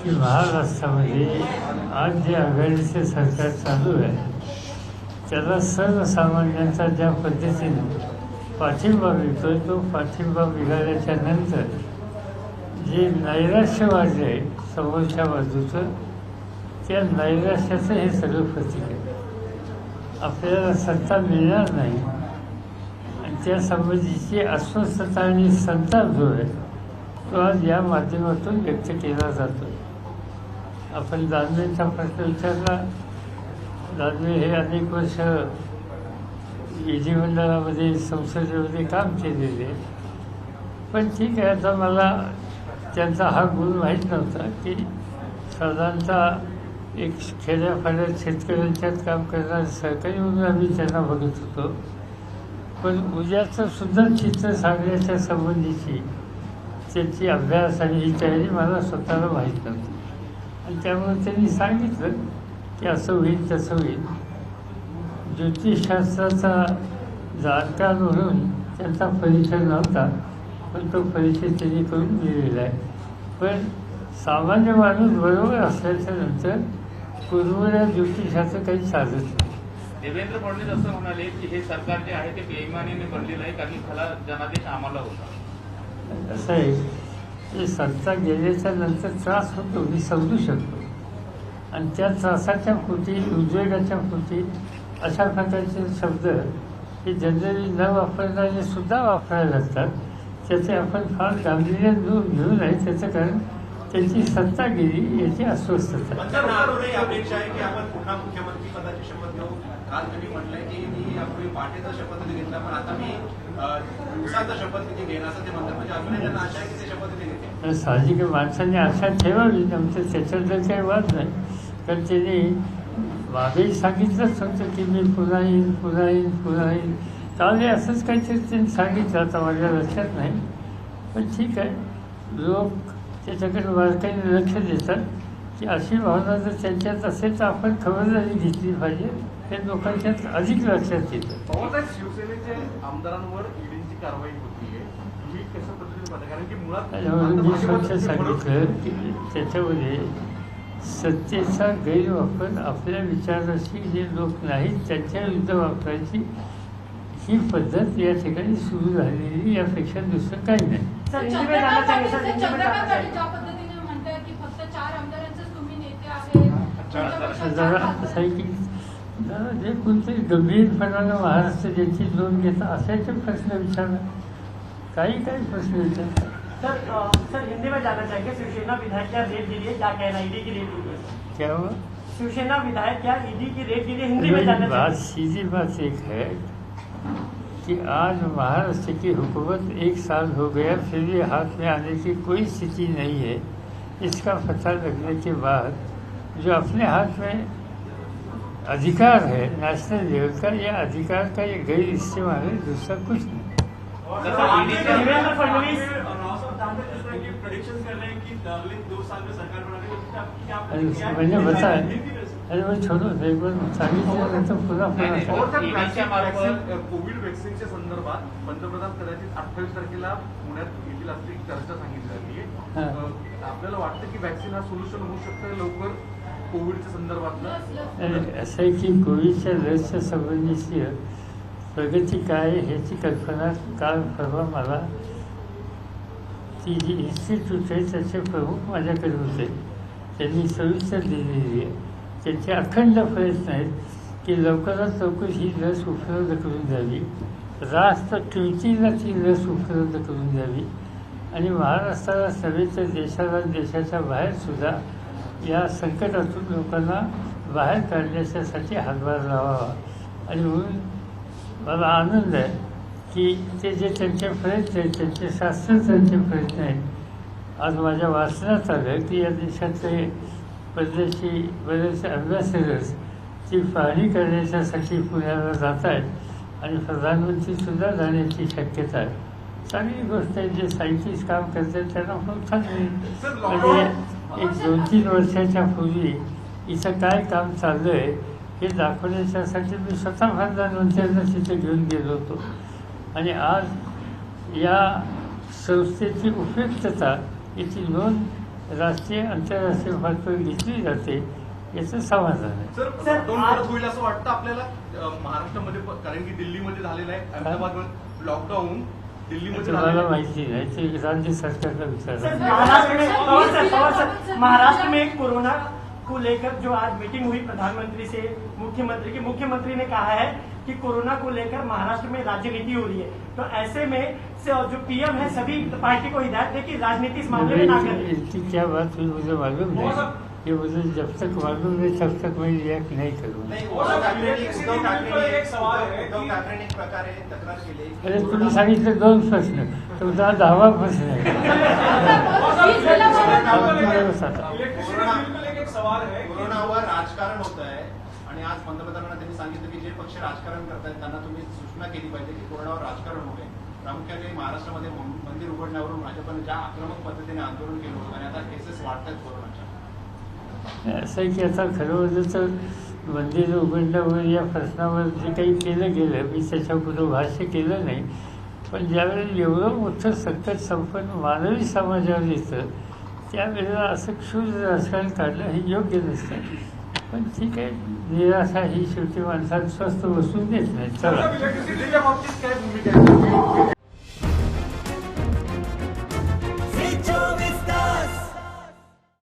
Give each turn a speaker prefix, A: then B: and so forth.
A: की महाराष्ट्रामध्ये आज जे आघाडीचे सरकार चालू आहे त्याला सर्वसामान्यांचा ज्या पद्धतीने पाठिंबा मिळतो तो पाठिंबा मिळाल्याच्या नंतर जे नैराश्य वाढले आहे समोरच्या बाजूचं त्या नैराश्याचं हे सगळं प्रतीक आहे. आपल्याला सत्ता मिळणार नाही आणि त्या संबंधीची अस्वस्थता आणि संताप जो आहे तो आज या माध्यमातून व्यक्त केला जातो. आपण दानवेंचा प्रश्न विचारला. दानवे हे अनेक वर्ष विधिमंडळामध्ये संसदेमध्ये काम केलेले आहे. पण ठीक आहे, आता मला त्यांचा हा गुण माहीत नव्हता की साधारणतः एक खेड्यापाड्यात शेतकऱ्यांच्यात काम करणारे सहकारी म्हणून आम्ही त्यांना बघत होतो. पण उद्याचं सुद्धा चित्र सांगण्याच्या संबंधीची त्यांची अभ्यास आणि ही तयारी मला स्वतःला माहीत नव्हती. आणि त्यामुळे त्यांनी सांगितलं की असं होईल तसं होईल. ज्योतिषशास्त्राचा जाणकार म्हणून त्यांचा परिचय नव्हता, पण तो परिचय त्यांनी करून दिलेला आहे. पण सामान्य माणूस बरोबर असल्याच्या नंतर पूर्वच्या ज्योतिषाचं काही चालत नाही.
B: देवेंद्र फडणवीस असं म्हणाले की हे सरकार जे आहे ते बेईमानीने बनलेलं आहे कारण खरा जनादेश आम्हाला होता.
A: असं आहे की सत्ता गेल्याच्या नंतर त्रास होतो मी समजू शकतो. आणि त्या त्रासाच्या पोटी उद्वेगाच्या पोटी अशा प्रकारचे शब्द हे जनरली न वापरणारे सुद्धा वापरायला लागतात. त्याचे आपण फार गांभीर्याने घेऊ नये. त्याचं कारण त्यांची सत्ता गेली याची अस्वस्थता.
C: अपेक्षा आहे की आपण पुन्हा मुख्यमंत्री पदाची शपथ घेऊ. काल त्यांनी म्हटलंय की मी यापूर्वी पाटेचा शपथविधी घेतला पण आता मी दिवसाचा शपथविधी घेईन असं ते म्हणतात. म्हणजे अजूनही त्यांना आशा आहे की ते शपथविधी घेते.
A: साहजिक माणसांनी आशा ठेवावी. नंतर त्याच्याबद्दल काही वाद नाही. कारण त्यांनी मागेही सांगितलंच होतं की मी पुन्हा येईन पुन्हा येईन पुन्हा येईन. त्यामुळे असंच काहीतरी त्यांनी सांगितलं. आता माझ्या लक्षात नाही. पण ठीक आहे, लोक त्याच्याकडे बारकाईने लक्ष देतात की अशी भावना जर त्यांच्यात असेल तर आपण खबरदारी घेतली पाहिजे. हे लोकांच्यात अधिक लक्षात येतं.
C: शिवसेनेचे आमदारांवर ईडीची कारवाई होतीये ही कशा पद्धतीने पाहता? कारण की मुळात
A: मी स्वच्छ सांगितलं की त्याच्यामध्ये सत्तेचा गैरवापर आपल्या विचाराशी जे लोक नाहीत त्यांच्या विरुद्ध वापरायची ही पद्धत या ठिकाणी सुरू झालेली, यापेक्षा दुसरं काही नाही. जरा असं आहे की जे कोणतरी गंभीरपणानं महाराष्ट्र ज्यांची नोंद घेतात असायचे प्रश्न विचारला. काही प्रश्न विचारतात.
D: सर हिंदी में जानना चाहेंगे, शिवसेना विधायक क्या रेड के लिए क्या कहना, ईडी की रेड के लिए
A: क्या हुआ?
D: शिवसेना विधायक क्या ईडी की रेड के लिए हिंदी में जानना
A: बात सीधी बात एक है कि आज महाराष्ट्र की हुकूमत 1 साल हो गया फिर भी हाथ में आने की कोई स्थिति नहीं है. इसका पता लगने के बाद जो अपने हाथ में अधिकार है नेशनल लेवल का, यह अधिकार का ये गैर इस्तेमाल है, दूसरा कुछ नहीं.
D: देवेंद्र फडणवीस
A: मैंने बताया. अरे मैं छोड़ो, एक बार सांगितलं तर पुन्हा
C: कोविड वॅक्सिनच्या संदर्भात पंतप्रधान कदाचित 28 तारखेला पुण्यात येथील असली चर्चा सांगितली जाते. आपल्याला वाटतं की वॅक्सिन हा सोल्युशन होऊ शकतं लवकर कोविडच्या संदर्भातलं?
A: असं आहे की कोविडच्या लसच्या संबंधीची प्रगती काय ह्याची कल्पना काल परवा मला ती जी इन्स्टिट्यूट आहे त्याचे प्रमुख माझ्याकडे होते. त्यांनी सविस्तर दिलेली आहे. त्यांचे अखंड प्रयत्न आहेत की लवकरात लवकर ही लस उपलब्ध करून द्यावी, राष्ट्र किमतीला ती लस उपलब्ध करून द्यावी आणि महाराष्ट्राला समेत देशाला देशाच्या बाहेरसुद्धा या संकटातून लोकांना बाहेर काढण्यासाठी हातभार लावावा. आणि म्हणून मला आनंद आहे की ते जे त्यांचे प्रयत्न आहेत त्यांचे शास्त्रज्ञांचे प्रयत्न आहेत. आज माझ्या वाचनात आलं की या देशातले बरेचसे अभ्यासकर्स ती पाहणी करण्याच्यासाठी पुण्याला जात आहेत आणि प्रधानमंत्रीसुद्धा जाण्याची शक्यता आहे. चांगली गोष्ट आहे. जे सायंटिस्ट काम करतात त्यांना प्रोत्साहन मिळेल. म्हणजे 1-2-3 वर्षाच्या पूर्वी इथं काय काम चाललं आहे हे दाखवण्याच्यासाठी मी स्वतः प्रधानमंत्र्यांना तिथे घेऊन गेलो होतो. आणि आज या संस्थेची उपयुक्तता याची नोंद राष्ट्रीय आंतरराष्ट्रीय पातळीवर घेतली जाते याचं समाधान आहे.
C: सर
D: सर,
C: लॉकडाऊन
D: आज-
C: परत होईल असं वाटतं आपल्याला महाराष्ट्रामध्ये कारण की दिल्लीमध्ये झालेलं आहे अहमदाबादमध्ये लॉकडाऊन दिल्लीमध्ये
A: तुम्हाला
C: झालेलं आहे.
A: माहिती नाही ते राज्य सरकारला
D: सर
A: विचारा.
D: महाराष्ट्र में सर महाराष्ट्र में कोरोना को लेकर जो आज मीटिंग हुई प्रधानमंत्री से मुख्यमंत्री ने कहा है कि कोरोना को लेकर महाराष्ट्र में राजनीति हो रही है, तो ऐसे में जो पीएम है सभी पार्टी को हिदायत दे कि राजनीति इस मामले में ना करें।
A: इनकी क्या बात हुई मुझे मालूम नहीं, ये मुझे जब तक मालूम नहीं तब तक मैं रिएक्ट नहीं करूँगा.
E: उद्धव ठाकरेंनी एक प्रकारे तक्रार केली.
A: अरे तुम्ही सांगितले 2 प्रश्न, तुमचा 10वा प्रश्न आहे.
E: कोरोनावर राजकारण होत आहे आणि आज पंतप्रधानांना त्यांनी सांगितलं की जे पक्ष राजकारण करतायत त्यांना तुम्ही सूचना केली पाहिजे की कोरोनावर राजकारण होऊ नये. प्रामुख्याने महाराष्ट्रामध्ये मंदिर उघडण्यावरून भाजपने ज्या आक्रमक पद्धतीने आंदोलन केलं होतं आणि आता केसेस वाढत आहेत कोरोनाच्या.
A: असं आहे की आता खरं म्हणजे तर मंदिर उघडण्यावर या प्रश्नावर जे काही केलं गेलं मी त्याच्यापुढं भाष्य केलं नाही, पण ज्यावेळेला एवढं मोठं संकट संपन्न मानवी समाजावर येतं त्यावेळेला असं क्षुद्र राजकारण काढणं हे योग्य नसतं. पण ठीक आहे, निराशा ही शेवटी माणसाला स्वस्त बसून देत नाही. चला
C: इलेक्ट्रिसिटीच्या बाबतीत काय भूमिका आहे?